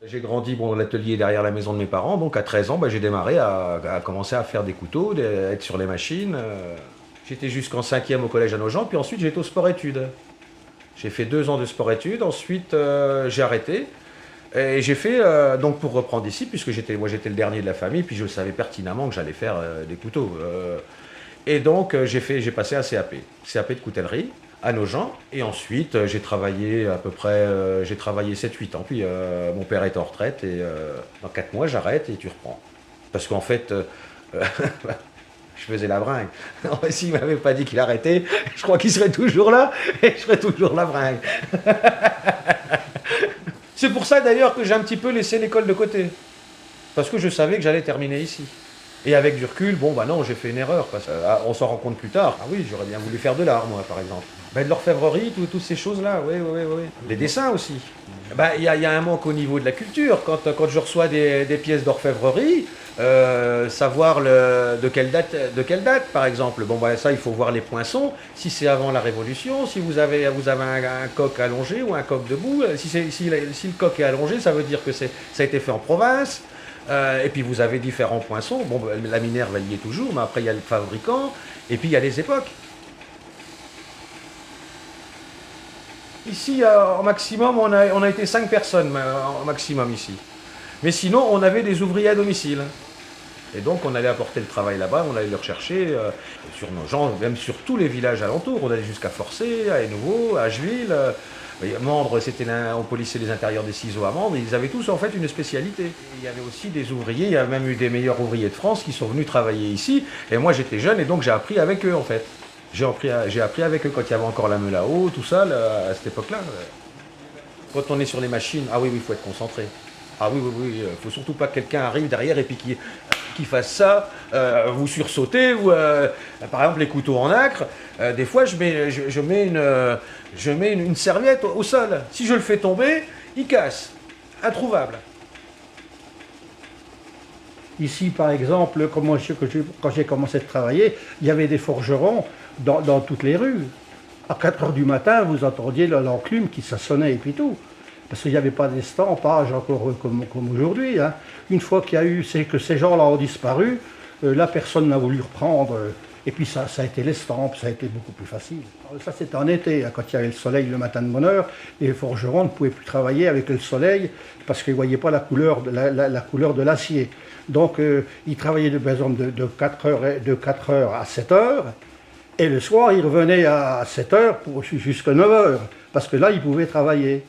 J'ai grandi dans l'atelier derrière la maison de mes parents, donc à 13 ans, j'ai démarré à commencer à faire des couteaux, à être sur les machines. J'étais jusqu'en cinquième au collège à Nogent, puis ensuite j'ai été au sport-études. J'ai fait 2 ans de sport-études, ensuite j'ai arrêté. Et j'ai fait, donc pour reprendre ici, puisque moi j'étais le dernier de la famille, puis je savais pertinemment que j'allais faire des couteaux. Et donc j'ai passé un CAP de coutellerie à Nogent. Et ensuite j'ai travaillé à peu près, j'ai travaillé 7-8 ans. Puis mon père est en retraite et dans 4 mois j'arrête et tu reprends. Parce qu'en fait, je faisais la bringue. S'il m'avait pas dit qu'il arrêtait, je crois qu'il serait toujours là et je serais toujours la bringue. C'est pour ça d'ailleurs que j'ai un petit peu laissé l'école de côté. Parce que je savais que j'allais terminer ici. Et avec du recul, non, j'ai fait une erreur. Parce on s'en rend compte plus tard. Ah oui, j'aurais bien voulu faire de l'art, moi, par exemple. De l'orfèvrerie, toutes ces choses-là, oui, oui, oui, oui. Les dessins aussi. Il y a un manque au niveau de la culture. Quand je reçois des pièces d'orfèvrerie, savoir de quelle date, par exemple. Ça, il faut voir les poinçons. Si c'est avant la Révolution, si vous avez un coq allongé ou un coq debout. Si le coq est allongé, ça veut dire que ça a été fait en province. Et puis vous avez différents poinçons. La Minerve, elle y est toujours, mais après il y a le fabricant, et puis il y a les époques. Ici, au maximum, on a été 5 personnes, au maximum ici. Mais sinon, on avait des ouvriers à domicile. Et donc on allait apporter le travail là-bas, on allait le rechercher sur nos gens, même sur tous les villages alentours. On allait jusqu'à Forcé, à Hainaut, à Asheville. Mandres, on polissait les intérieurs des ciseaux à Mandres. Ils avaient tous en fait une spécialité. Et il y avait aussi des ouvriers, il y a même eu des meilleurs ouvriers de France qui sont venus travailler ici. Et moi j'étais jeune et donc j'ai appris avec eux en fait. J'ai appris avec eux quand il y avait encore la meule à eau, tout ça, là, à cette époque-là. Quand on est sur les machines, ah oui, il faut être concentré. Ah oui, oui, oui, il faut surtout pas que quelqu'un arrive derrière et puis qui fasse ça, vous sursautez, ou par exemple les couteaux en nacre, des fois je mets une serviette au sol. Si je le fais tomber, il casse. Introuvable. Ici, par exemple, quand j'ai commencé à travailler, il y avait des forgerons dans toutes les rues. À 4 heures du matin, vous entendiez l'enclume qui sonnait et puis tout. Parce qu'il n'y avait pas d'estampage encore comme aujourd'hui. Hein. Une fois qu'il y a eu, c'est que ces gens-là ont disparu, là personne n'a voulu reprendre. Et puis ça a été l'estampe, ça a été beaucoup plus facile. Alors, ça c'était en été, hein, quand il y avait le soleil le matin de bonne heure, et les forgerons ne pouvaient plus travailler avec le soleil parce qu'ils ne voyaient pas la couleur de l'acier. Donc ils travaillaient par exemple de 4 heures à 7 heures, et le soir ils revenaient à 7 heures jusqu'à 9 heures, parce que là ils pouvaient travailler.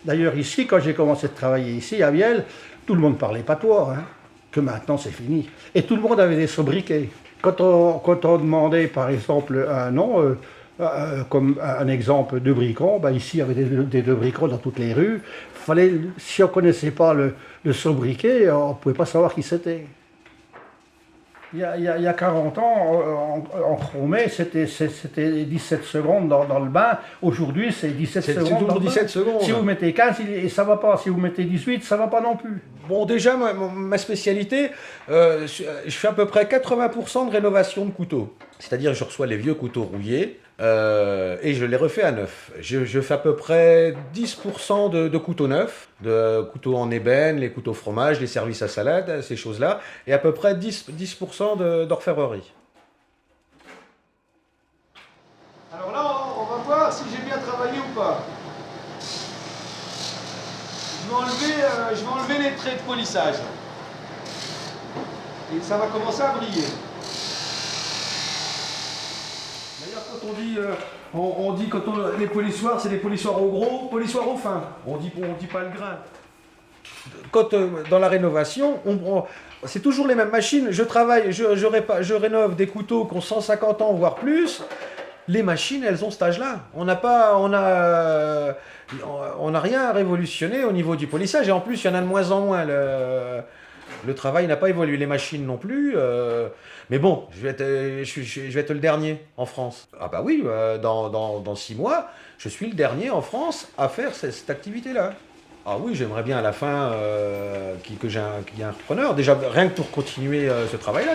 D'ailleurs ici, quand j'ai commencé de travailler ici à Vielle, tout le monde parlait patois, hein, que maintenant c'est fini. Et tout le monde avait des sobriquets. Quand on demandait par exemple un nom, comme un exemple de bricon, ici il y avait des deux bricons dans toutes les rues. Si on ne connaissait pas le sobriquet, on ne pouvait pas savoir qui c'était. Il y a 40 ans, en chromé, c'était 17 secondes dans le bain. Aujourd'hui, c'est 17 secondes. C'est toujours 17 secondes. Si vous mettez 15, ça ne va pas. Si vous mettez 18, ça ne va pas non plus. Bon, déjà, ma spécialité, je fais à peu près 80% de rénovation de couteaux. C'est-à-dire, je reçois les vieux couteaux rouillés et je les refais à neuf. Je fais à peu près 10% de couteaux neufs, de couteaux en ébène, les couteaux fromage, les services à salade, ces choses-là, et à peu près 10% d'orfèvrerie. Alors là, on va voir si j'ai bien travaillé ou pas. Je vais enlever les traits de polissage. Et ça va commencer à briller. D'ailleurs, quand on dit les polissoirs, c'est des polissoirs au gros, polissoirs au fin. On dit pas le grain. Dans la rénovation, c'est toujours les mêmes machines. Je rénove des couteaux qui ont 150 ans, voire plus. Les machines, elles ont cet âge-là. On n'a rien révolutionné au niveau du polissage. Et en plus, il y en a de moins en moins. Le travail n'a pas évolué. Les machines non plus. Mais bon, je vais être le dernier en France. Ah bah oui, dans 6 mois, je suis le dernier en France à faire cette activité-là. Ah oui, j'aimerais bien à la fin qu'il y ait un repreneur. Déjà, rien que pour continuer ce travail-là.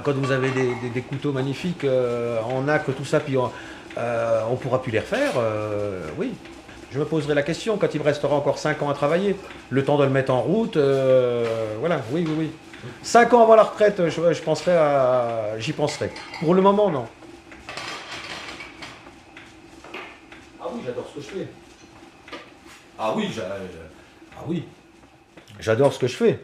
Quand vous avez des couteaux magnifiques en nacre, tout ça, puis on pourra plus les refaire, oui. Je me poserai la question quand il me restera encore 5 ans à travailler. Le temps de le mettre en route, voilà, oui, oui, oui. 5 ans avant la retraite, je penserai j'y penserai. Pour le moment, non. Ah oui, j'adore ce que je fais. Ah oui, ah oui. J'adore ce que je fais.